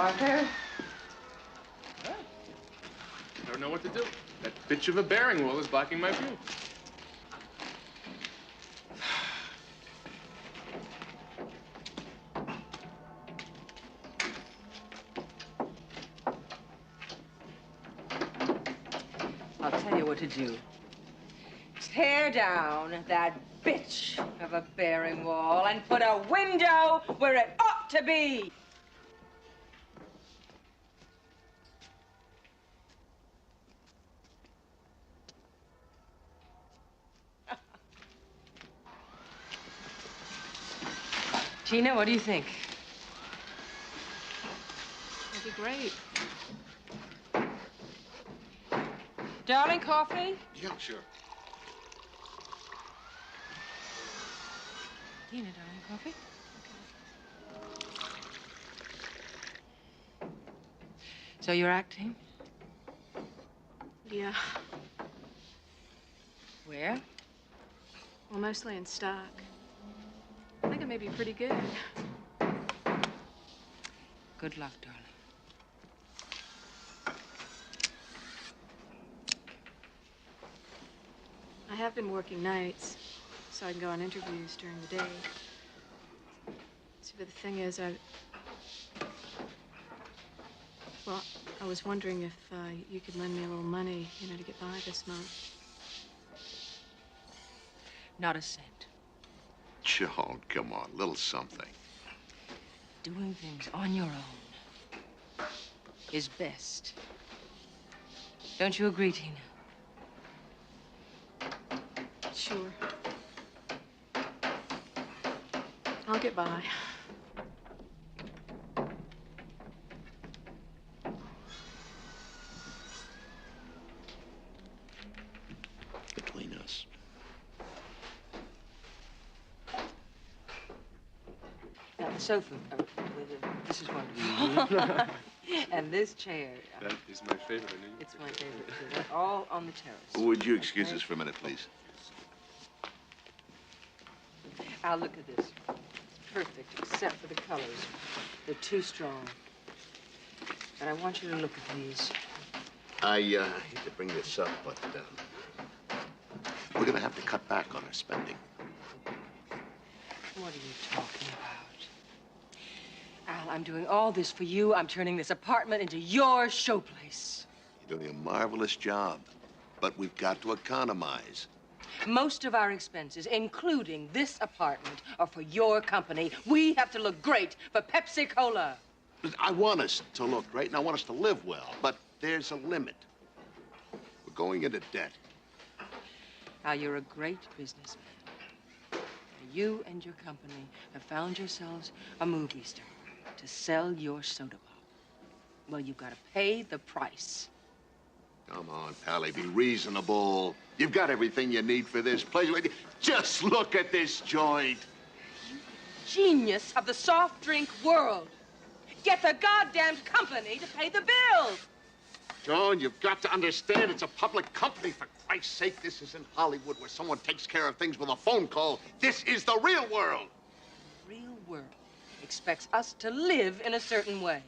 Arthur. Well, I don't know what to do. That bitch of a bearing wall is blocking my view. I'll tell you what to do. Tear down that bitch of a bearing wall and put a window where it ought to be. Gina, what do you think? That'd be great. Darling, coffee? Yeah, sure. Gina, darling, coffee? Okay. So you're acting? Yeah. Where? Well, mostly in stock. I think I may be pretty good. Good luck, darling. I have been working nights, so I can go on interviews during the day. See, but the thing is, well, I was wondering if you could lend me a little money, you know, to get by this month. Not a cent. Joan, come on, little something. Doing things on your own is best. Don't you agree, Tina? Sure. I'll get by. Between us. Now, the sofa, this is wonderful. And this chair. That is my favorite. I knew It's my favorite, too. They're all on the terrace. Would you excuse us for a minute, please? Al, look at this. It's perfect, except for the colors. They're too strong. But I want you to look at these. I hate to bring this up, but we're gonna have to cut back on our spending. What are you talking about? Al, I'm doing all this for you. I'm turning this apartment into your showplace. You're doing a marvelous job, but we've got to economize. Most of our expenses, including this apartment, are for your company. We have to look great for Pepsi-Cola. I want us to look great, and I want us to live well, but there's a limit. We're going into debt. Al, you're a great businessman. You and your company have found yourselves a movie star to sell your soda pop. Well, you've got to pay the price. Come on, Pally, be reasonable. You've got everything you need for this place. Just look at this joint. You genius of the soft drink world. Get the goddamn company to pay the bills. Joan, you've got to understand it's a public company. For Christ's sake, this isn't Hollywood where someone takes care of things with a phone call. This is the real world. The real world expects us to live in a certain way.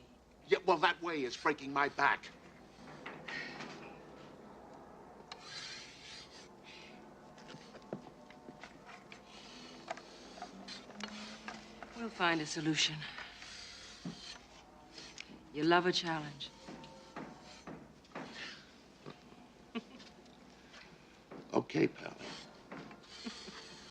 Yeah, well, that way is breaking my back. We'll find a solution. You love a challenge. Okay, Pally.